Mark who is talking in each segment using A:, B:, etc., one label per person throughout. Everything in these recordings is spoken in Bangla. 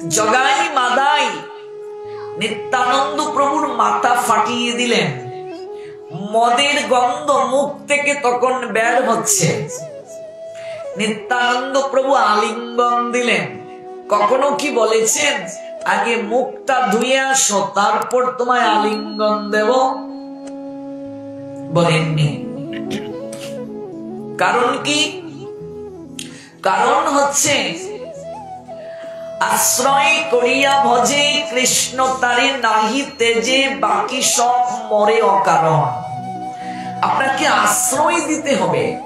A: জগাই মাদাই নিত্যানন্দ প্রভুর মাথা ফাটিয়ে দিলেন। মদের গন্ধ মুখ থেকে তখন বের হচ্ছে। নিত্যানন্দ প্রভু আলিঙ্গন দিলেন। কখনো কি বলেছেন আগে মুখটা ধুয়ে আসো তারপর তোমায় আলিঙ্গন দেব? বলেননি। কারণ কি? কারণ হচ্ছে আশ্রয় করিয়া ভজে কৃষ্ণ তারে নাহি তেজে বাকি সব মরে অকারণ। আপনাকে আশ্রয় দিতে হবে,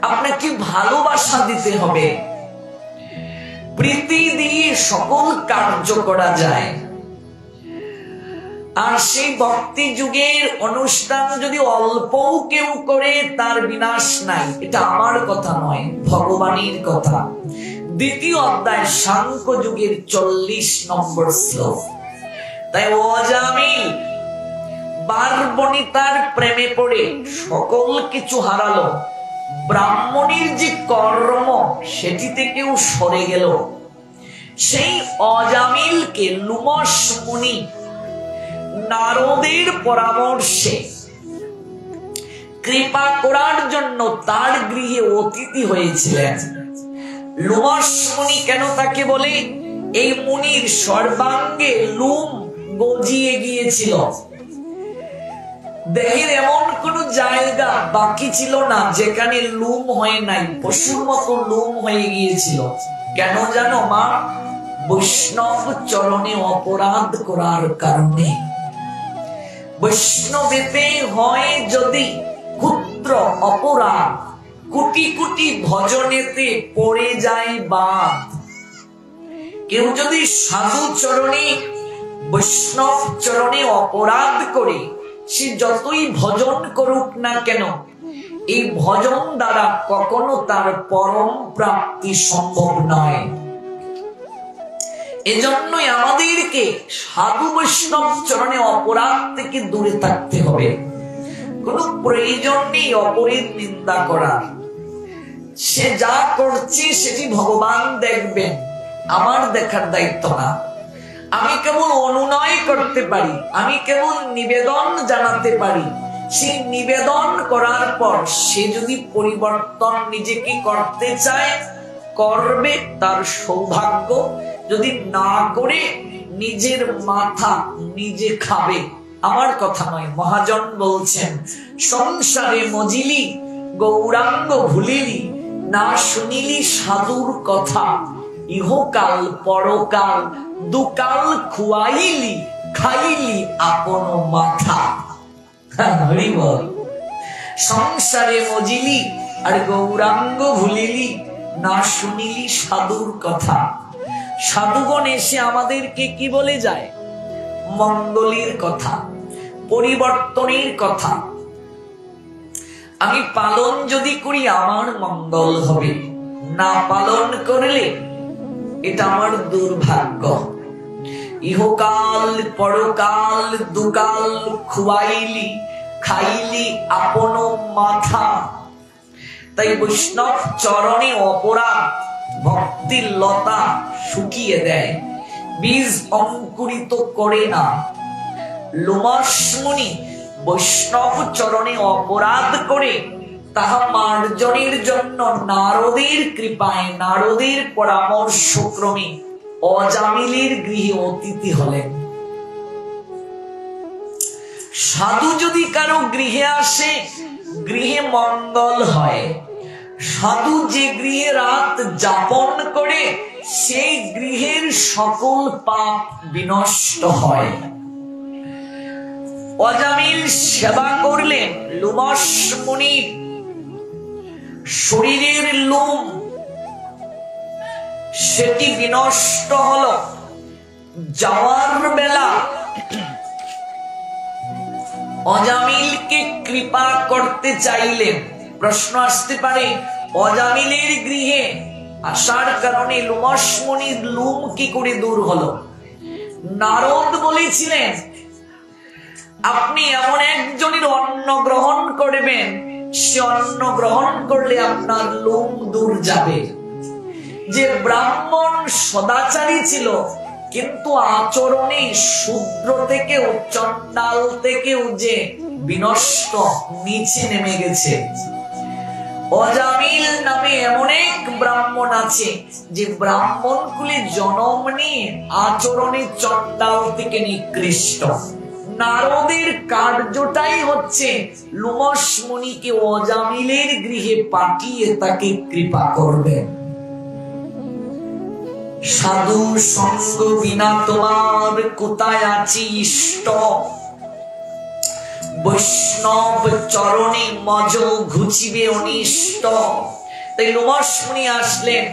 A: আপনাকে ভালোবাসা দিতে হবে। প্রীতি দিয়ে সকল কার্য করা যায়। আর সেই ভক্তি যুগের অনুষ্ঠান যদি অল্পও কেউ করে তার বিনাশ নাই। এটা আমার কথা নয়, ভগবানের কথা। দ্বিতীয় অধ্যায় সাংখ্য যুগের 40 নম্বর শ্লোক। তাই অজামিল বারবনিতার প্রেমে পড়ে সকল কিছু হারালো। ব্রাহ্মণীর যে কর্ম সেটি থেকেও সরে গেল। সেই অজামিলকে লুমস মুনি নারদের পরামর্শে কৃপা করার জন্য তার গৃহে অতিথি হয়েছিলেন। লুমস মুনি কেন তাকে বলে? এই মুনির সর্বাঙ্গে লুম গজিয়ে গিয়েছিল। দেহের এমন কোন জায়গা বাকি ছিল না যেখানে লুম হয় নাই, পশুর মতো লুম হয়ে গিয়েছিল। কেন জানো মা? বৈষ্ণব চরণে অপরাধ করার কারণে। বৈষ্ণবেতে হয় যদি ক্ষুদ্র অপরাধ, কোটি কোটি ভজনেতে পড়ে যায় বাদ। কেউ যদি সাধু চরণে বৈষ্ণব চরণে অপরাধ করে, সে যতই ভজন করুক না কেন, এই ভজন দ্বারা কখনো তার পরম প্রাপ্তি সম্ভব নয়। এজন্যই আমাদেরকে সাধু বৈষ্ণব চরণে অপরাধ থেকে দূরে থাকতে হবে। কোনো প্রয়োজন নেই অপরের নিন্দা করার। সে যা করছে সেটি ভগবান দেখবেন, আমার দেখার দায়িত্ব না। আমি কেবল অনুনয় করতে পারি, আমি কেবল নিবেদন জানাতে পারি। সেই নিবেদন করার পর সে যদি পরিবর্তন নিজেকে করতে চায় করবে, তার সৌভাগ্য। যদি না করে নিজের মাথা নিজে খাবে। আমার কথা নয়, মহাজন বলছেন, সংসারে মজিলি গৌরাঙ্গ ভুলিলি, না শুনিলি সাধুর কথা, ইহকাল পরকাল দুকাল খুয়াইলি, খাইলি আপন মাথা। হরি বল। সংসারে মজিলি আর গৌরাঙ্গ ভুলিলি, না শুনিলি সাধুর কথা। সাধুগণ এসে আমাদেরকে কি বলে যায়? মঙ্গলের কথা, পরিবর্তনের কথা। আমি পালন যদি করি আমার মঙ্গল হবে, না পালন করলে এটা আমার দুর্ভাগ্য। ইহকাল পরকাল দুকাল খুয়াইলি, খাইলি আপন মাথা। তাই বৈষ্ণব চরণে অপরাধ ভক্তির লতা শুকিয়ে দেয়, বীজ অঙ্কুরিত করে না। লোমস মুনি বৈষ্ণব চরণে অপরাধ করে তাহা মার্জনের জন্য নারদের কৃপায়, নারদের পরামর্শক্রমে অজামিলের গৃহে অতিথি হলেন। সাধু যদি কারো গৃহে আসে, গৃহে মঙ্গল হয়। সাধু যে গৃহে রাত যাপন করে, সেই গৃহের সকল পাপ বিনষ্ট হয়। অজামিল সেবা করলেন। লুমস মুনির শরীরের লোম সেটি বিনষ্ট হলো। যাওয়ার বেলা অজামিলকে কৃপা করতে চাইলেন। প্রশ্ন আসতে পারে, অজামিলের গৃহে আসার কারণে লুমস মুনির লোম কি করে দূর হলো? নারদ বলেছিলেন, আপনি এমন একজনের অন্ন গ্রহণ করবেন, সে অন্ন গ্রহণ করলে আপনার লোম দূর যাবে। যে ব্রাহ্মণ সদাচারী ছিল কিন্তু আচরণে শূদ্র থেকেও চণ্ডাল থেকেও যে বিনষ্ট নিচে নেমে গেছে। অজামিল নামে এমন এক ব্রাহ্মণ আছে যে ব্রাহ্মণ কুলে জন্ম নিয়ে আচরণে চণ্ডাল থেকে নিকৃষ্ট। নারদের কার্যটাই হচ্ছে লোমশ মুনিকে অজামিলের গৃহে পাঠিয়ে তাকে কৃপা করবেন। সাধু সঙ্গ বিনা তোমার কোথায় আছি ইষ্ট, বৈষ্ণব চরণে মজ ঘুচিবে অনিষ্ট। তাই লোমশ মুনি আসলেন,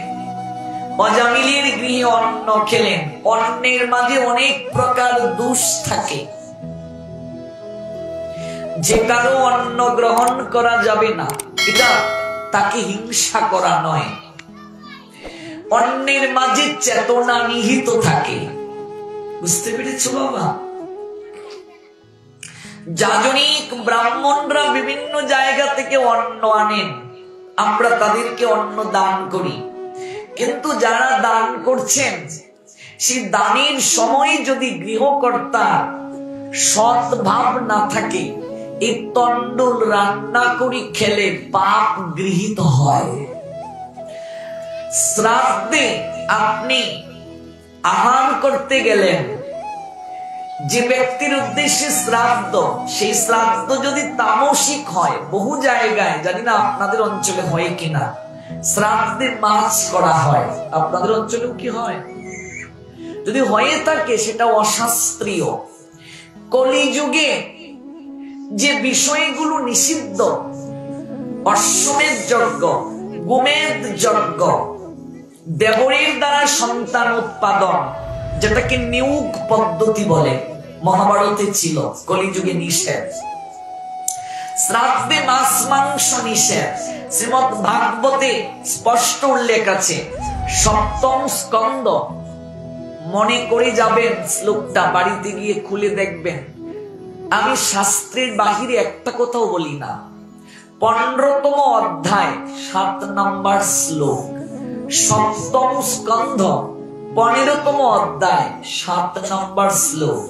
A: অজামিলের গৃহে অন্ন খেলেন। অন্নের মাঝে অনেক প্রকার দোষ থাকে, যে কারো অন্ন গ্রহণ করা যাবে না, এটা তাকে হিংসা করা নয়। অন্যের মাঝে চেতনা নিহিত থাকে, বুঝতে পেরেছো বাবা? যাজনিক ব্রাহ্মণরা বিভিন্ন জায়গা থেকে অন্ন আনেন, আমরা তাদেরকে অন্ন দান করি। কিন্তু যারা দান করছেন সেই দানের সময় যদি গৃহকর্তা সৎ ভাব না থাকে, এই তন্ডুল রান্না করে খেলে পাপ গৃহীত হয়। শ্রাদ্ধে আপনি আহার করতে গেলেন, যে ব্যক্তির উদ্দেশ্যে শ্রাদ্ধ, সেই শ্রাদ্ধ যদি তামসিক হয়, বহু জায়গায়, জানি না আপনাদের অঞ্চলে হয় কিনা, শ্রাদ্ধে মাছ করা হয়। আপনাদের অঞ্চলেও কি হয়? যদি হয়ে থাকে সেটা অশাস্ত্রীয়। কলিযুগে যে বিষয়গুলো নিষিদ্ধ, অশ্বমেধ যজ্ঞ, গোমেধ যজ্ঞ, দেবরের দ্বারা সন্তান উৎপাদন, যেটাকে নিয়োগ পদ্ধতি বলে, মহাভারতে ছিল, কলিযুগে নিষেধ। শ্রাদ্ধে মাছ মাংস নিষেধ, শ্রীমদ ভাগবতে স্পষ্ট উল্লেখ আছে। সপ্তম স্কন্ধ, মনে করে যাবেন, শ্লোকটা বাড়িতে গিয়ে খুলে দেখবেন। আমি শাস্ত্রের বাহিরে একটা কথাও বলি না। 15তম অধ্যায় 7 নম্বর শ্লোক, সপ্তম স্কন্ধ 15তম অধ্যায় 7 নম্বর শ্লোক।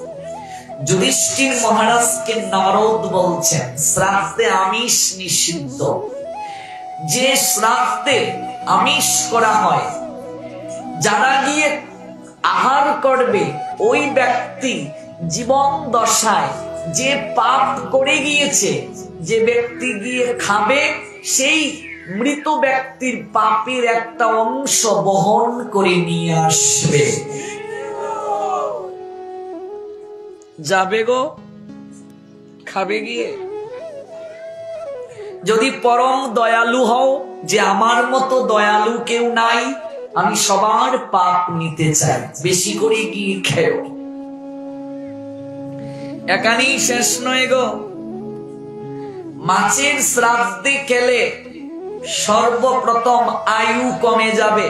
A: যুধিষ্ঠির মহারাজকে নারদ বলছেন শ্রাদ্ধে আমিষ নিষিদ্ধ। যে শ্রাদ্ধে আমিষ করা হয়, যারা গিয়ে আহার করবে, ওই ব্যক্তি জীবন দশায় যে পাপ করে গিয়েছে, যে ব্যক্তি গিয়ে খাবে, সেই মৃত ব্যক্তির পাপের একটা অংশ বহন করে নিয়ে আসবে। যাবে গো, খাবে গিয়ে। যদি পরম দয়ালু হও, যে আমার মতো দয়ালু কেউ নাই, আমি সবার পাপ নিতে চাই, বেশি করে গিয়ে খেও। এখানেই শেষ নয় গো। মাছের শ্রাদ্ধে খেলে সর্বপ্রথম আয়ু কমে যাবে,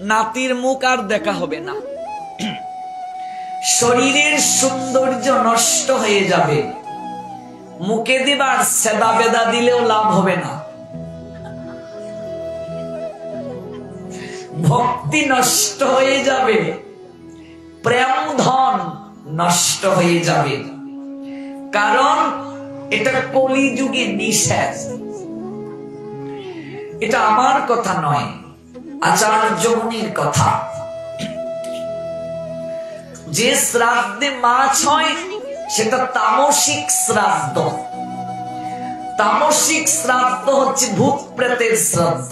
A: নাতির মুখ আর দেখা হবে না, শরীরের সৌন্দর্য নষ্ট হয়ে যাবে, মুখে দিবার সেদা বেদা দিলেও লাভ হবে না, ভক্তি নষ্ট হয়ে যাবে, প্রেম ধন নষ্ট হয়ে যাবে। কারণ এটা কলিযুগে নিষেধ। এটা আমার কথা নয়, আচার্য মুনির কথা। যে শ্রাদ্ধে মাছ হয় সেটা তামসিক শ্রাদ্ধ। তামসিক শ্রাদ্ধ হচ্ছে ভূত প্রেতের শ্রাদ্ধ।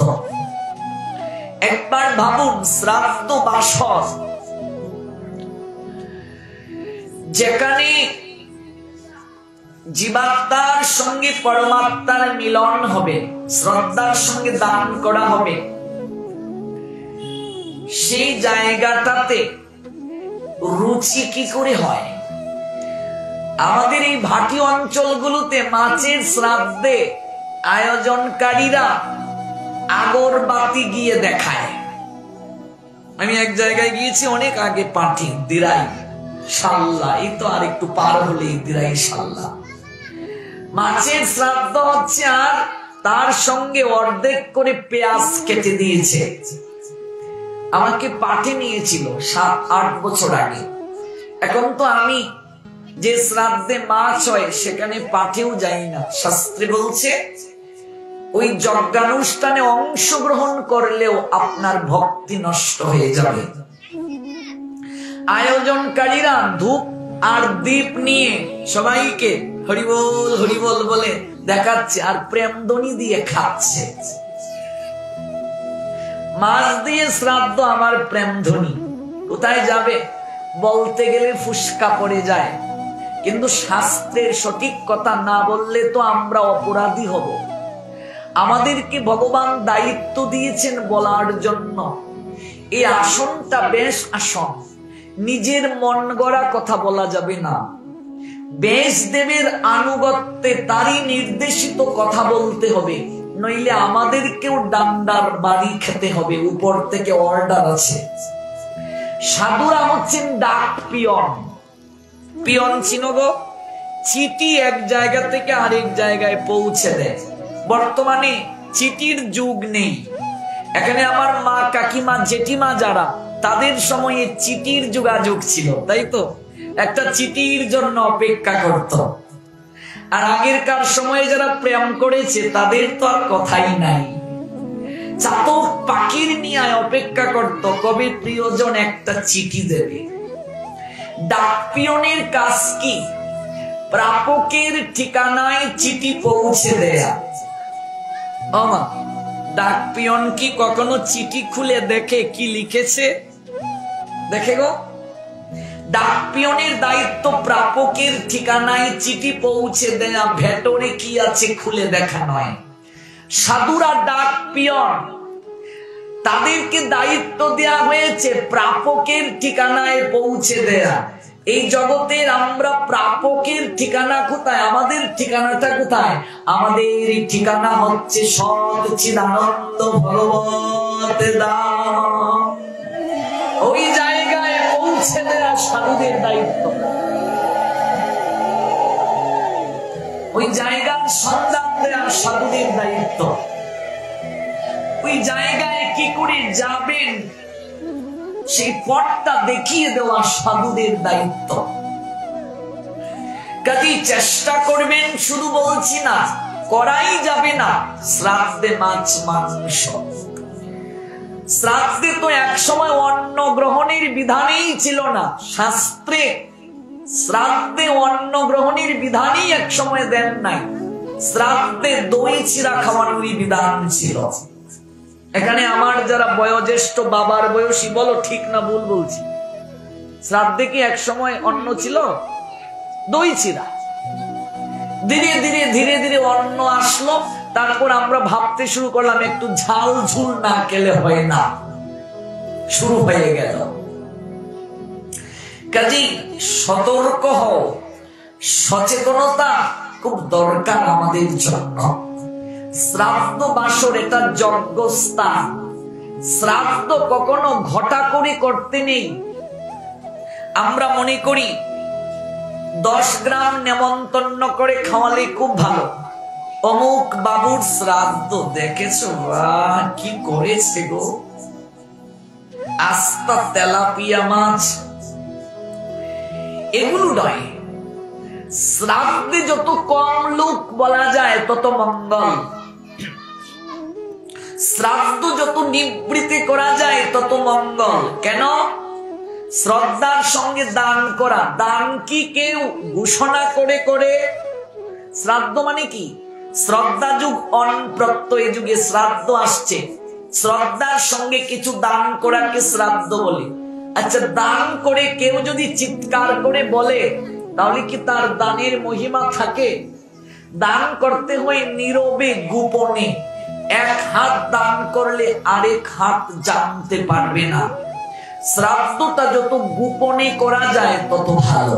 A: একবার ভাবুন, শ্রাদ্ধ বাসর, যেখানে জীবাত্মার সঙ্গে পরমাত্মার মিলন হবে, শ্রদ্ধার সঙ্গে দান করা হবে, সেই জায়গাটাতে রুচি কি করে হয়? আমাদের এই ভাটি অঞ্চলগুলোতে মাছের শ্রাদ্ধে আয়োজনকারীরা আগরবাতি গিয়ে দেখায়। আমি এক জায়গায় গিয়েছি অনেক আগে, পাঠি দিরাই শাল্লা, এই তো আর একটু পার হলেই দিরাই শাল্লা। মাছের শ্রাদ্ধ হচ্ছে, আর তার সঙ্গে অর্ধেক করে পেঁয়াজ কেটে দিয়েছে, আমাকে পাঠে নিয়েছিল 7-8 বছর আগে। এখন তো আমি যে শ্রাদ্ধে মাছ হয় সেখানে পাঠেও যাই না। শাস্ত্রে বলছে ওই যজ্ঞানুষ্ঠানে অংশগ্রহণ করলেও আপনার ভক্তি নষ্ট হয়ে যাবে। আয়োজনকারীরা ধূপ আর দীপ নিয়ে সবাইকে হরিবোল হরিবোল বলে দেখাচ্ছে আর প্রেমধ্বনি দিয়ে খাচ্ছে। মাছ দিয়ে শ্রাদ্ধ আমার প্রেমধ্বনি কোথায় যাবে বলতে গেলে ফুসকা পড়ে যায়, কিন্তু শাস্ত্রের সঠিক কথা না বললে তো আমরা অপরাধী হব। আমাদেরকে ভগবান দায়িত্ব দিয়েছেন বলার জন্য। এই আসনটা বেশ আসন, নিজের মন গড়া কথা বলা যাবে না। ব্যাসদেবের আনুগত্যে তারই নির্দেশিত কথা বলতে হবে, নইলে আমাদেরকেও ডান্ডার বাড়ি খেতে হবে। উপর থেকে অর্ডার আছে। সাধুরা হচ্ছেন ডাক পিয়ন। পিয়ন চিনো গো? চিঠি এক জায়গা থেকে আরেক জায়গায় পৌঁছে দেয়। বর্তমানে চিঠির যুগ নেই। এখানে আমার মা, কাকিমা, জেঠিমা যারা, তাদের সময়ে চিঠির যোগাযোগ ছিল, তাই তো? একটা চিঠির জন্য অপেক্ষা করত। আর আগেরকার সময়ে যারা প্রেম করেছে তাদের তো আর কথাই নাই। চাতক পাখির নিয়ে অপেক্ষা করত কবে প্রিয়জন একটা চিঠি দেবে। ডাক পিয়নের কাজ কি? প্রাপকের ঠিকানায় চিঠি পৌঁছে দেয়া। ডাক পিয়ন কি কখনো চিঠি খুলে দেখে কি লিখেছে? দেখে গো? ডাক পিয়নের দায়িত্ব প্রাপকের ঠিকানায় চিঠি পৌঁছে দেয়া, ভেতরে কি আছে খুলে দেখা নয়। সাধুরা ডাক পিয়ন, তাদেরকে দায়িত্ব দেয়া হয়েছে প্রাপকের ঠিকানায় পৌঁছে দেয়া। এই জগতের আমরা প্রাপকের ঠিকানা কোথায়? আমাদের ঠিকানাটা কোথায়? আমাদের ঠিকানা হচ্ছে সৎ চিদানন্দ ভগবত ধাম। ওই জায়গায় পৌঁছে দেয়া সাধুদের দায়িত্ব। ওই জায়গার সন্ধান দেয়া সাধুদের দায়িত্ব। ওই জায়গায় কি করে যাবেন সেই পথটা দেখিয়ে দেওয়া সাধুদের দায়িত্ব। কাজেই চেষ্টা করবেন, শুধু বলছি না, করাই যাবে না। শ্রাদ্ধে মাছ মাংস, শ্রাদ্ধে তো এক সময় অন্ন গ্রহণের বিধানই ছিল না। শাস্ত্রে শ্রাদ্ধে অন্ন গ্রহণের বিধানই এক সময় দেন নাই। শ্রাদ্ধে দই চিরা খাওয়ানোরই বিধান ছিল। এখানে আমার যারা বয়োজ্যেষ্ঠ বাবার বয়সী, বলো ঠিক না ভুল বলছি? শ্রাদ্ধে কি এক সময় অন্ন ছিল? দই চিরা। ধীরে ধীরে ধীরে ধীরে অন্ন আসলো, তারপর আমরা ভাবতে শুরু করলাম একটু ঝাল ঝুল না খেলে হয় না, শুরু হয়ে গেল। কাজেই সতর্ক হও, সচেতনতা খুব দরকার আমাদের জন্য। শ্রাদ্ধ বাসর এটা যজ্ঞস্থান। শ্রাদ্ধ কখনো ঘটা করে করতে নেই। আমরা মনে করি 10 গ্রাম নেমন্তন্ন করে খাওয়ালে খুব ভালো। অমুক বাবুর শ্রাদ্ধ, দেখেছো কি করেছে গো, আস্তা তেলাপিয়া মাছ। এগুলো নয়। শ্রাদ্ধে যত কম লোক বলা যায় তত মঙ্গল। শ্রাদ্ধ যত নিবৃত্তি করা যায় তত মঙ্গল। কেন? শ্রদ্ধার সঙ্গে দান করা। দান কি কেউ ঘোষণা করে করে? শ্রাদ্ধ মানে কি? শ্রদ্ধা যুগ অনপ্রত্যয় যুগে শ্রাদ্ধ আসছে, শ্রদ্ধার সঙ্গে কিছু দান করাকে শ্রাদ্ধ বলে। আচ্ছা, দান করে কেউ যদি চিৎকার করে বলে তাহলে কি তার দানের মহিমা থাকে? দান করতে হয় নীরবে, গোপনে। এক হাত দান করলে আরেক হাত জানতে পারবে না। শ্রাদ্ধটা যত গোপনে করা যায় তত ভালো।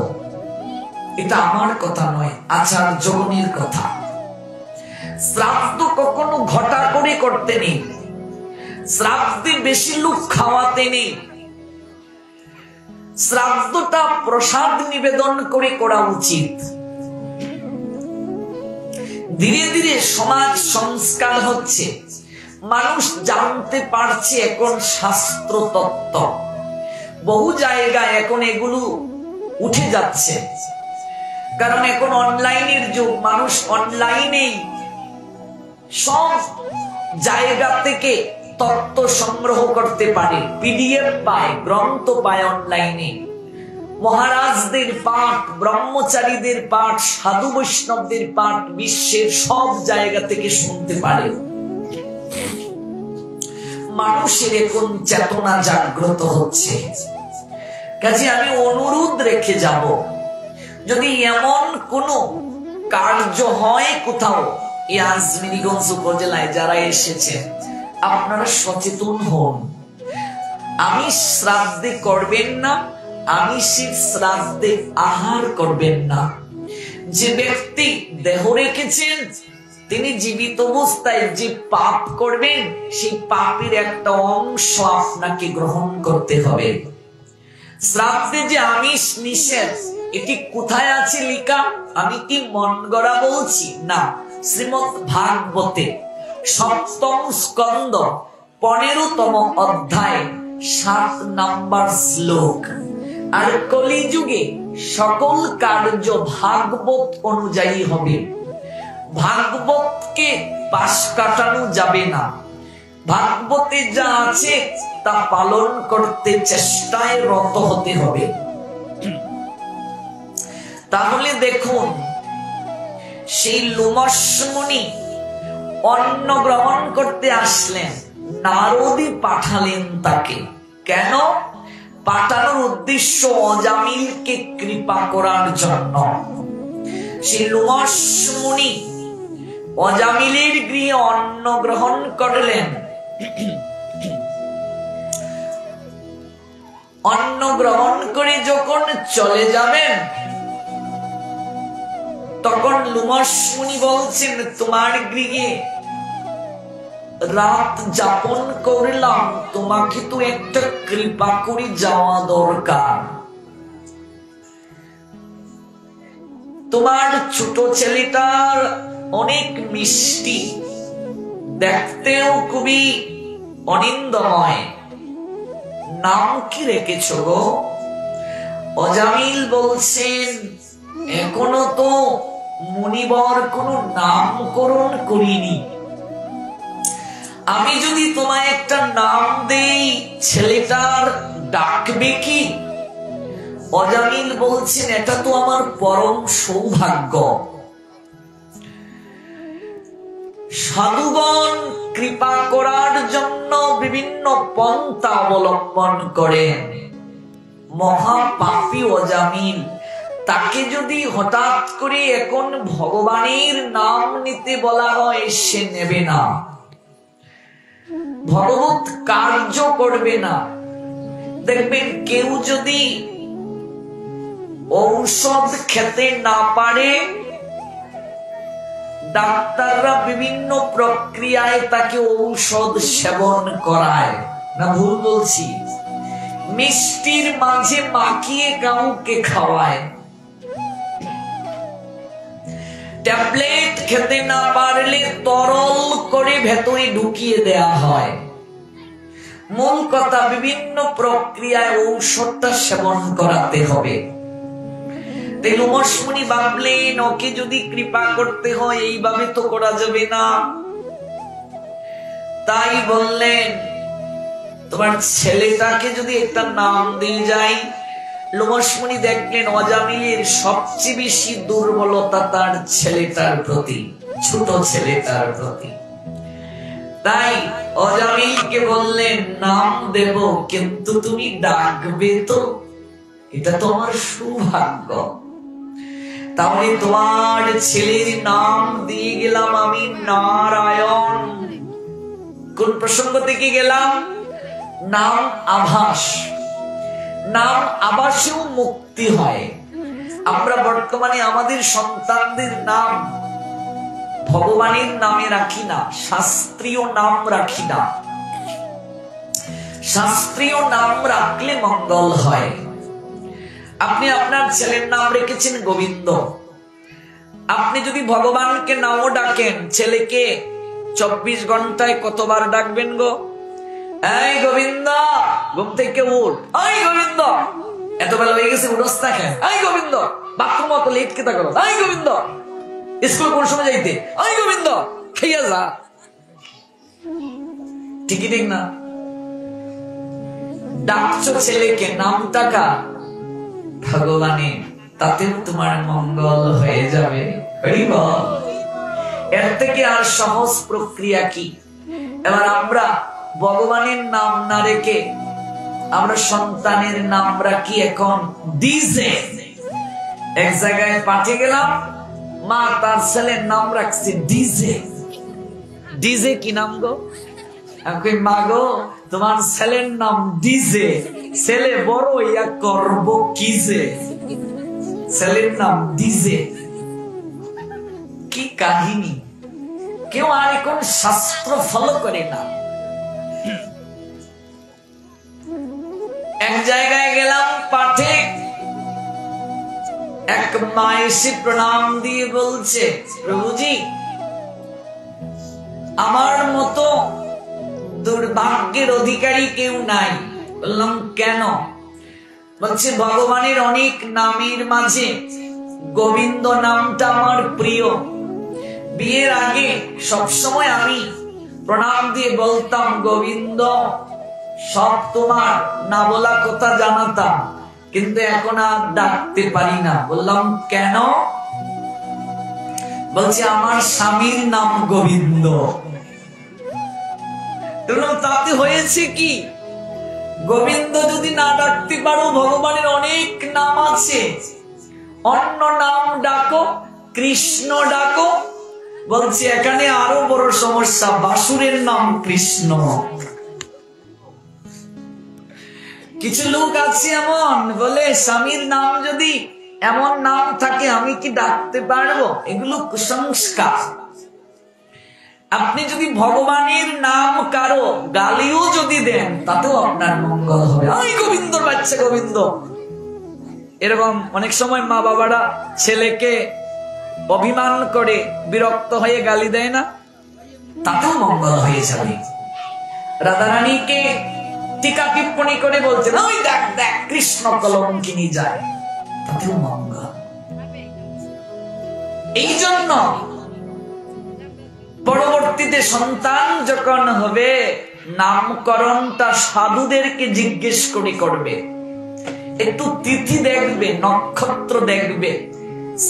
A: এটা আমার কথা নয়, আচার্যগণের কথা। শ্রাদ্ধ কখনো ঘটা করে করতে নেই। শ্রাদ্ধে বেশি লোক খাওয়াতে নেই। শ্রাদ্ধটা প্রসাদ নিবেদন করে করা উচিত। ধীরে ধীরে সমাজ সংস্কার হচ্ছে, মানুষ জানতে পারছে এখন শাস্ত্র তত্ত্ব, বহু জায়গায় এখন এগুলো উঠে যাচ্ছে, কারণ এখন অনলাইনের যুগ। মানুষ অনলাইনেই সব জায়গা থেকে তত্ত্ব সংগ্রহ করতে পারে, পিডিএফ পায়, গ্রন্থ পায় অনলাইনে। মহারাজদের পাঠ, ব্রহ্মচারীদের পাঠ, সাধু বৈষ্ণবদের পাঠ বিশ্বের সব জায়গা থেকে শুনতে পারে। মানুষের এখন চেতনা জাগ্রত হচ্ছে। কাজে আমি অনুরোধ রেখে যাব, যদি এমন কোন কার্য হয় কোথাও, এই আজমিরিগঞ্জ উপজেলায় যারা এসেছেন, আপনারা সচেতন হন। আমিষ শ্রাদ্ধে করবেন না, আমিষের শ্রাদ্ধে আহার করবেন না। যে ব্যক্তি দেহ রেখেছেন, তিনি জীবিত অবস্থায় যে পাপ করবেন, সেই পাপের একটা অংশ আপনাকে গ্রহণ করতে হবে। শ্রাদ্ধে যে আমিষ নিষেধ, এটি কোথায় আছে লেখা? আমি কি মন গড়া বলছি না। শ্রীমৎ ভাগবতে 7ম স্কন্ধ 15তম অধ্যায় 7 নম্বর শ্লোক। আর কলিযুগে সকল কার্য ভাগবত অনুযায়ী হবে। ভাগবতকে পাশ কাটানো যাবে না। ভাগবতে যা আছে তা পালন করতে চেষ্টায় রত হতে হবে। তাহলে দেখুন, সেই লোমশ মুনি অন্ন গ্রহণ করতে আসলেন, নারদই পাঠালেন তাকে। কেন পাঠানোর উদ্দেশ্য? অজামিলকে কৃপা করার জন্য। সেই লোমশ মুনি অজামিলের গৃহে অন্ন গ্রহণ করলেন। অন্ন গ্রহণ করে যখন চলে যাবেন, তখন লোমশ মুনি বলছেন, তোমার গৃহে রাত যাপন করলাম, তোমাকে তো একটা কৃপা করে যাওয়া দরকার। তোমার ছোট ছেলেটার অনেক মিষ্টি, দেখতেও খুবই অনিন্দময়, নাম কি রেখেছ গো? অজামিল বলছেন, এখনো তো মুনিবর কোন নামকরণ করিনি। আমি যদি তোমায় একটা নাম দেই, ছেলেটার ডাকবে কি? অজামিল বলছেন, এটা তো আমার পরম সৌভাগ্য। সাধুগণ কৃপা করার জন্য বিভিন্ন পন্থা অবলম্বন করেন। মহাপাপী অজামিল, তাকে যদি হঠাৎ করে এখন ভগবানের নাম নিতে বলা হয়, সে নেবে না, ভগবত কার্য করবে না। দেখবেন কেউ যদি ঔষধ খেতে না পারে, ডাক্তাররা বিভিন্ন প্রক্রিয়ায় তাকে ঔষধ সেবন করায় না, ভুল বলছি? মিষ্টির মাঝে মাখিয়ে কাউকে খাওয়ায়, ট্যাবলেট খেতে না পারলে তরল করে ভেতরে ঢুকিয়ে দেয়া হয়। মূল কথা, বিভিন্ন প্রক্রিয়ায় ঔষধটা সেবন করাতে হবে। লোমশ মুনি ভাবলেন, ওকে যদি কৃপা করতে হয় এইভাবে তো করা যাবে না। তাই বললেন, তোমার ছেলেটাকে যদি একটা নাম দিয়ে যাই। লোমশ মুনি দেখলেন অজামিলের সবচেয়ে বেশি দুর্বলতা তার ছেলেটার প্রতি, ছোট ছেলেটার প্রতি। তাই অজামিলকে বললেন, নাম দেব, কিন্তু তুমি ডাকবে তো, এটা তোমার সৌভাগ্য। তাহলে তোমার ছেলের নাম দিয়ে গেলাম আমি নারায়ণ। কোন প্রসঙ্গ থেকে গেলাম? নাম আভাস। নাম আভাসেও মুক্তি হয়। আমরা বর্তমানে আমাদের সন্তানদের নাম ভগবানের নামে রাখি না, শাস্ত্রীয় নাম রাখি না। শাস্ত্রীয় নাম রাখলে মঙ্গল হয়। আপনি আপনার ছেলের নাম রেখেছেন গোবিন্দ, আপনি যদি ভগবানকে নাও ডাকেন, ছেলেকে 24 ঘন্টায় কতবার ডাকবেন গো? এই গোবিন্দ, ঘুম থেকে উঠ। এই গোবিন্দ, এত বেলা হয়ে গেছে, উঠস না কেন? এই গোবিন্দ, বাথরুম অত লেট কেতা করো? এই গোবিন্দ, স্কুল কোন সময় যাইতে? এই গোবিন্দ, খেয়ে যা। ঠিকই ঠিক না? ডাকছো ছেলেকে, নামটা কার? ভগবানের, তাতেও তোমার মঙ্গল হয়ে যাবে। এর থেকে আর সহজ প্রক্রিয়া কি? এবার আমরা ভগবানের নাম না রেখে আমরা সন্তানের নাম রাখি এখন ডিজে। এক জায়গায় পাঠিয়ে গেলাম, মা তার ছেলের নাম রাখছে ডিজে। ডিজে কি নাম গো? আমি মা গো, তোমার ছেলের নাম ডিজে, ছেলে বড় ইয়া করবো কি যে? ছেলের নাম ডিজে। কি কাহিনী! কেউ আর এখন শাস্ত্র ফলো করে না। এক জায়গায় গেলাম পাঠে, এক মা এসে প্রণাম দিয়ে বলছে, প্রভুজি আমার মতো দুর্ভাগ্যের অধিকারী কেউ নাই। বললাম কেন? বলছে ভগবানের অনেক নামের মাঝে গোবিন্দ নামটা আমার প্রিয়। বিয়ের আগে সবসময় আমি প্রণাম দিয়ে বলতাম গোবিন্দ, সব তোমার, না বলা কথা জানাতাম, কিন্তু এখন আর ডাকতে পারি না। বললাম কেন? বলছে আমার স্বামীর নাম গোবিন্দ। তাতে হয়েছে কি? গোবিন্দ যদি না ডাকতে পারো, ভগবানের অনেক নাম আছে, অন্য নাম ডাকো, কৃষ্ণ ডাকো। বলছে এখানে আরো বড় সমস্যা, বাসুরের নাম কৃষ্ণ। কিছু লোক আছে এমন, বলে স্বামীর নাম যদি এমন নাম থাকে আমি কি ডাকতে পারবো? এগুলো কুসংস্কার। আপনি যদি ভগবানের নাম কারো গালিও যদি দেন, তাতেও আপনার মঙ্গল হবে। ওই গোবিন্দর বাচ্চা গোবিন্দ, এরকম অনেক সময় মা বাবারা ছেলেকে অভিমান করে বিরক্ত হয়ে গালি দেয় না? তাতেও মঙ্গল হয়ে যাবে। রাধারানীকে টিকা টিপ্পণী করে বলছেন, ওই দেখ দেখ কৃষ্ণ কলঙ্কিনী যায়, তাতেও মঙ্গল। এই জন্য পরবর্তীতে সন্তান যখন হবে, নামকরণটা সাধুদেরকে জিজ্ঞেস করে করবে। একটু তিথি দেখবে, নক্ষত্র দেখবে,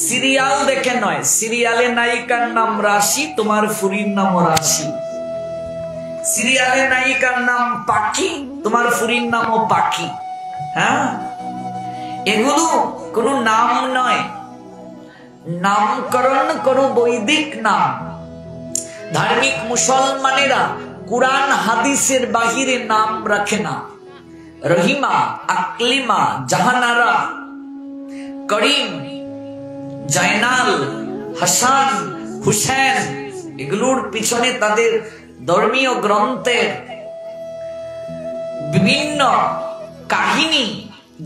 A: সিরিয়াল দেখে নয়। সিরিয়ালে নায়িকার নাম রাশি, তোমার ফুরির নাম রাশি। সিরিয়ালে নায়িকার নাম পাখি, তোমার ফুরির নামও পাখি। হ্যাঁ, এগুলো কোনো নাম নয়। নামকরণ করো বৈদিক নাম। ধার্মিক মুসলমানেরা কুরআন হাদিসের বাহিরে নাম রাখে না। রহিমা, আকলিমা, জাহানারা, করিম, জাইনাল, হাসান, হুসেন, এগুলোর পিছনে তাদের ধর্মীয় গ্রন্থের বিভিন্ন কাহিনী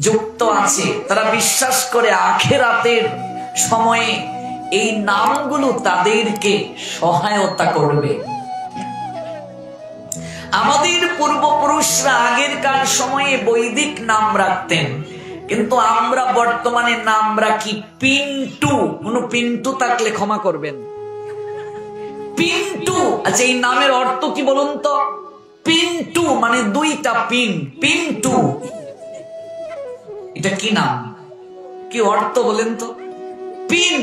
A: যুক্ত আছে। তারা বিশ্বাস করে আখিরাতের সময়ে এই নামগুলো তাদেরকে সহায়তা করবে। আমাদের পূর্বপুরুষরা আগেরকার সময়ে বৈদিক নাম রাখতেন, কিন্তু আমরা বর্তমানে নাম রাখি পিন্টু। কোন পিন্টু থাকলে ক্ষমা করবেন। পিন্টু, আচ্ছা এই নামের অর্থ কি বলুন তো? পিন্টু মানে দুইটা পিন, পিন্টু। এটা কি নাম, কি অর্থ বলেন তো? পিন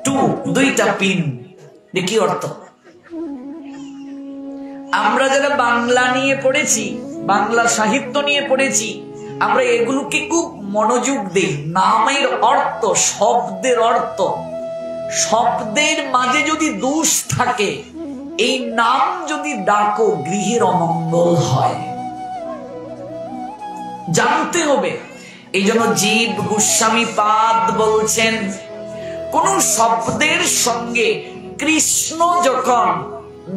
A: টু, দুইটা পিন, কি অর্থ? আমরা যারা বাংলা নিয়ে পড়েছি, বাংলা সাহিত্য নিয়ে পড়েছি, আমরা এগুলোকে খুব মনোযোগ দিই। নামের অর্থ, শব্দের অর্থ, শব্দের মাঝে যদি দোষ থাকে, এই নাম যদি ডাকো গৃহের অমঙ্গল হয়, জানতে হবে। এই জন্য জীব গোস্বামী পাদ বলছেন, কোন শব্দের সঙ্গে কৃষ্ণ যখন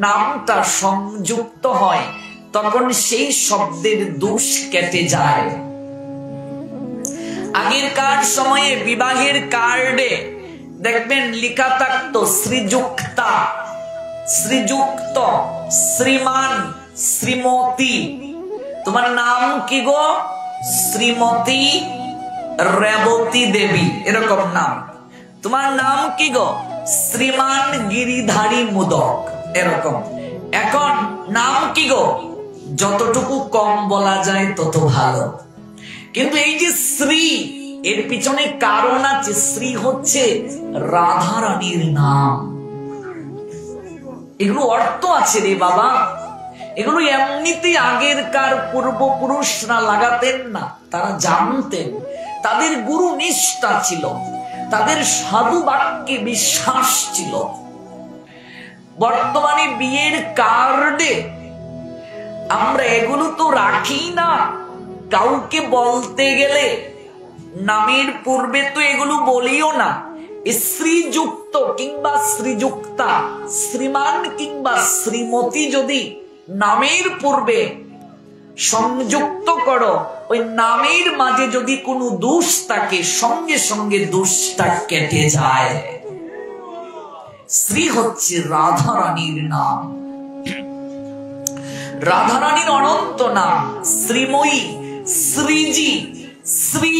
A: নামটা সংযুক্ত হয়, তখন সেই শব্দের দোষ কেটে যায়। আগেরকার সময়ে বিবাহের কার্ডে দেখবেন লেখা থাকতো শ্রীযুক্তা, শ্রীযুক্ত, শ্রীমান, শ্রীমতী। তোমার নাম কি গো? শ্রীমতী রেবতী দেবী, এরকম নাম। তোমার নাম কি গো? শ্রীমান গিরিধারী মুদক, এরকম। এখন নাম কি গো? যতটুকু কম বলা যায় তত ভালো। কিন্তু এই যে শ্রী, এর পিছনে কারণ আছে। শ্রী হচ্ছে রাধা রানীর নাম। এগুলো অর্থ আছে রে বাবা। এগুলো এমনিতেই আগেরকার পূর্বপুরুষরা লাগাতেন না, তারা জানতেন। তাদের গুরু নিষ্ঠা ছিল, তাদের সাধু বাক্যে বিশ্বাস ছিল। বর্তমানে বিয়ের কার্ডে আমরা এগুলো তো রাখি না। কাউকে বলতে গেলে নামের পূর্বে তো এগুলো বলিও না। শ্রীযুক্ত কিংবা শ্রীযুক্তা, শ্রীমান কিংবা শ্রীমতী যদি নামের পূর্বে সংযুক্ত করো, ওই নামের মাঝে যদি কোনো দোষ থাকে, সঙ্গে সঙ্গে দোষটা কেটে যায়। শ্রী হচ্ছে রাধা রানীর নাম। রাধা রানীর অনন্ত নাম শ্রীময়ী, শ্রীজি, শ্রী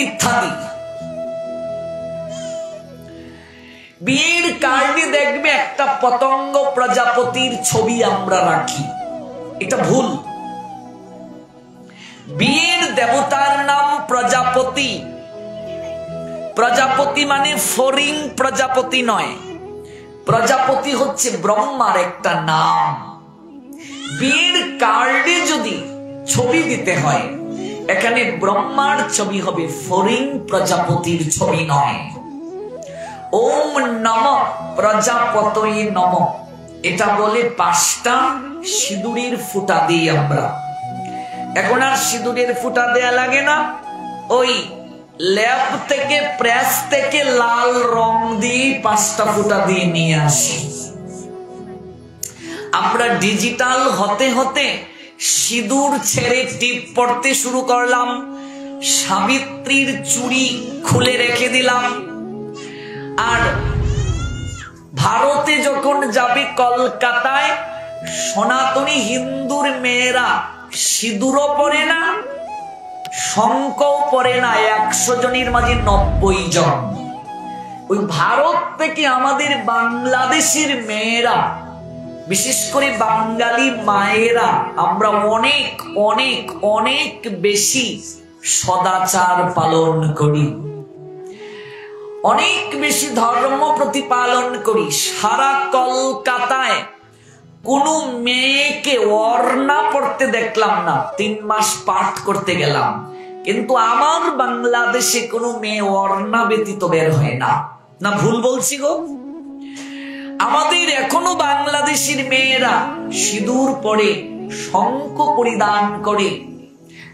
A: ইত্যাদি। বিয়ের কার্ডে দেখবে একটা পতঙ্গ প্রজাপতির ছবি আমরা রাখি, এটা ভুল। বিয়ের দেবতার নাম প্রজাপতি। প্রজাপতি মানে ফরিং প্রজাপতি নয়, প্রজাপতি হচ্ছে ব্রহ্মার একটা নাম। বিয়ের কার্ডে যদি ছবি দিতে হয়, এখানে ব্রহ্মার ছবি হবে, ফরিং প্রজাপতির ছবি নয়। ওম নমঃ প্রজাপতয়ে নমঃ, এটা বলে 5টা সিঁদুরের ফুটা দিই আমরা। এখন আর সিঁদুরের ফুটা দেয়া লাগে না, ওই ল্যাব থেকে, প্রেস থেকে লাল রং দিয়ে 5টা ফুটা দিয়ে নিয়ে আসি। আমরা ডিজিটাল হতে হতে সিঁদুর ছেড়ে টিপ পড়তে শুরু করলাম। সাবিত্রীর চুড়ি খুলে রেখে দিলাম। আর ভারতে যখন যাবে, কলকাতায় সনাতনী হিন্দুর মেয়েরা সিঁদুরও পরে না, শঙ্খও পরে না। 100 জনের মাঝে 90 জন। ওই ভারত থেকে আমাদের বাংলাদেশের মেয়েরা, বিশেষ করে বাঙালি মায়েরা, আমরা অনেক অনেক অনেক বেশি সদাচার পালন করি, অনেক বেশি ধর্ম প্রতিপালন করি। সারা কলকাতায় কোনো মেয়েকে ওড়না পড়তে দেখলাম না। 3 মাস পাঠ করতে গেলাম, কিন্তু আমার বাংলাদেশে কোনো মেয়ে ওড়না ব্যতীত বের হয় না। না ভুল বলছি গো? আমাদের এখনো বাংলাদেশের মেয়েরা সিঁদুর পরে, শঙ্খ পরিধান করে,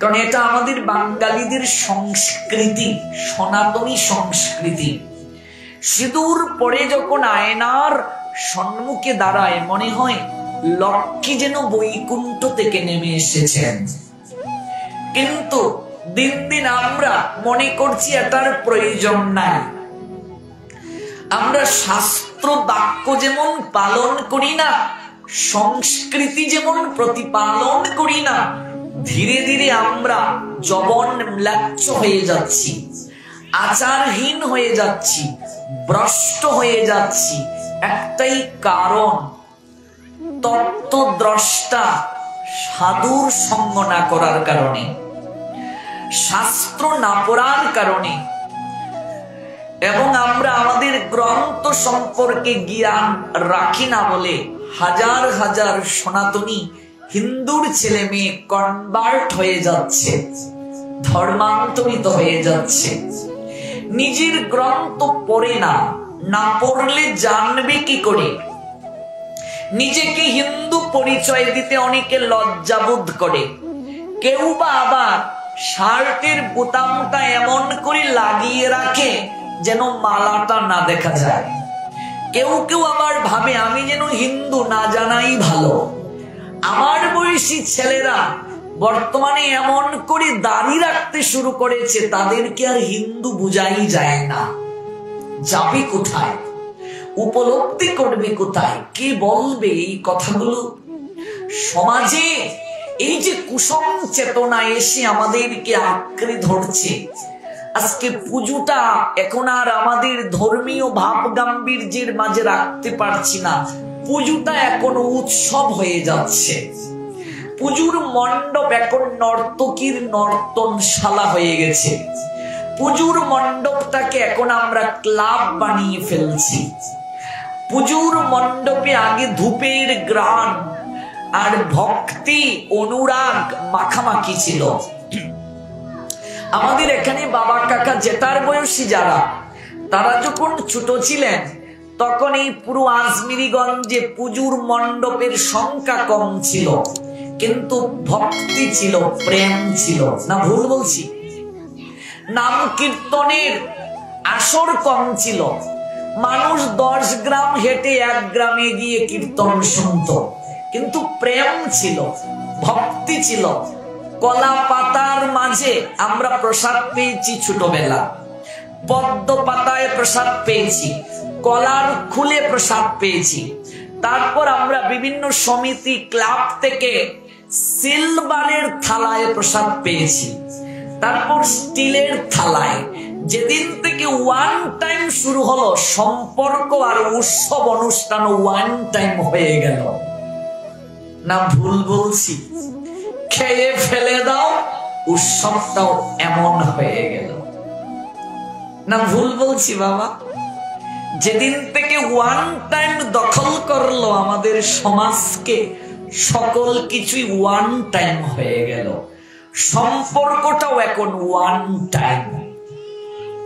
A: কারণ এটা আমাদের বাঙালিদের সংস্কৃতি, সনাতনী সংস্কৃতি। সিঁদুর পরে যখন আয়নার সম্মুখে দাঁড়ায়, মনে হয় লক্ষ্মী যেন বৈকুণ্ঠ থেকে নেমে এসেছেন। কিন্তু দিন দিন আমরা মনে করছি এটার প্রয়োজন নাই। আমরা শাস্ত্র বাক্য যেমন পালন করি না, সংস্কৃতি যেমন প্রতিপালন করি না, ধীরে ধীরে আমরা যবন ম্লাচ্ছ হয়ে যাচ্ছি, আচারহীন হয়ে যাচ্ছি, ভ্রষ্ট হয়ে যাচ্ছি। একটাই কারণ, তত্ত্বদ্রষ্টা সাধুর সঙ্গ না করার কারণে, শাস্ত্র না পড়ার কারণে। এবং আমরা আমাদের গ্রন্থ সম্পর্কে জ্ঞান রাখি না বলে হাজার হাজার সনাতনী হিন্দুর ছেলে মেয়ে কনভার্ট হয়ে যাচ্ছে, ধর্মান্তরিত হয়ে যাচ্ছে। নিজের গ্রন্থ পড়ে না, না পড়লে জানবে কি করে? নিজেকে হিন্দু পরিচয় দিতে অনেকে লজ্জাবোধ করে। কেউ বা আবার শার্টের বোতামটা এমন করে লাগিয়ে রাখে যেন মালাটা না দেখা যায়। কেউ কেউ আবার ভাবে আমি যেন হিন্দু না জানাই ভালো। আমার বয়সী ছেলেরা বর্তমানে এমন করে দাড়ি রাখতে শুরু করেছে, তাদেরকে আর হিন্দু বুঝাই যায় না। যাবে কোথায়? উপলব্ধি করবে কোথায়? কে বলবে এই কথাগুলো? সমাজে এই যে কুসম চেতনা এসে আমাদেরকে আঁকড়ে ধরছে, আজকে পুজোটা এখন আর আমাদের ধর্মীয় ভাব গাম্ভীর্যের মাঝে রাখতে পারছি না। পুজোটা এখন উৎসব হয়ে যাচ্ছে। পুজোর মণ্ডপ এখন নর্তকীর নর্তনশালা হয়ে গেছে। পুজোর মণ্ডপটাকে এখন আমরা ক্লাব বানিয়ে ফেলছি। পুজোর মণ্ডপে আগে ধূপের গ্রাণ আর ভক্তি অনুরাগ মাখামাখি ছিল। আমাদের এখানে বাবা কাকা জেঠার বয়সী যারা, তারা যখন ছোট ছিলেন তখন এই পুরো আজমিরিগঞ্জে পুজোর মণ্ডপের সংখ্যা কম ছিল, কিন্তু ভক্তি ছিল, প্রেম ছিল। না ভুল বলছি? নাম কীর্তনের আসর কম ছিল, মানুষ 10 গ্রাম হেঁটে 1 গ্রামে গিয়ে কীর্তন শুনত, কিন্তু প্রেম ছিল, ভক্তি ছিল। কলা পাতার মাঝে আমরা প্রসাদ পেয়েছি ছোটবেলা, পদ্ম পাতায় প্রসাদ পেয়েছি, কলার খুলে প্রসাদ পেয়েছি। তারপর আমরা বিভিন্ন সমিতি ক্লাব থেকে সিলভারের থালায় প্রসাদ পেয়েছি, তারপর স্টিলের থালায়। যেদিন থেকে ওয়ান টাইম শুরু হলো, সম্পর্ক আর উৎসব অনুষ্ঠান ওয়ান টাইম হয়ে গেল। না ভুল বলছি? খেয়ে ফেলে দাও, উৎসবটাও এমন হয়ে গেল। না ভুল বলছি বাবা? যেদিন থেকে ওয়ান টাইম দখল করলো আমাদের সমাজকে, সকল কিছুই ওয়ান টাইম হয়ে গেল। সম্পর্কটাও এখন ওয়ান টাইম।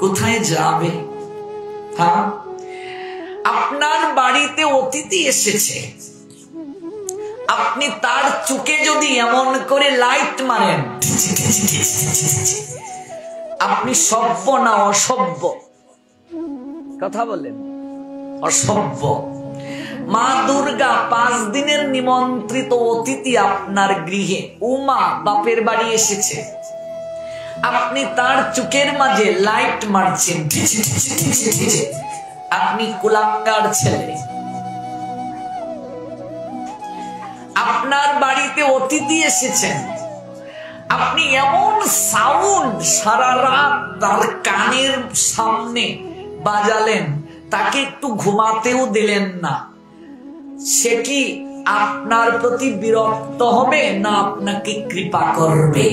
A: কোথায় যাবে? হ্যাঁ, আপনার বাড়িতে অতিথি এসেছে, আপনি তার চোখে যদি এমন করে লাইট মারেন, আপনি সভ্য না অসভ্য? কথা বলেন। অসভ্য। মা দুর্গা 5 দিনের নিমন্ত্রিত অতিথি আপনার গৃহে, উমা বাপের বাড়ি এসেছে, আপনি তার চোখের মাঝে লাইট মারছেন, আপনি কুলাঙ্গার ছেলে। আপনার বাড়িতে অতিথি এসেছেন, আপনি এমন সাউন্ড সারা রাত তার কানের সামনে বাজালেন, তাকে একটু ঘুমাতেও দিলেন না। সে কি আপনার প্রতি বিরক্ত হবে না আপনাকে কৃপা করবে?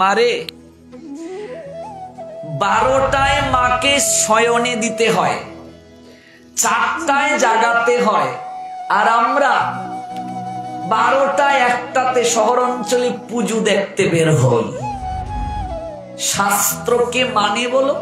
A: মারে 12টায় মাকে শয়নে দিতে হয়, 4টায় জাগাতে হয়, আর আমরা 12টায় 1টাতে শহর অঞ্চলে পুজো দেখতে বের হই। শাস্ত্রকে মানে বলো?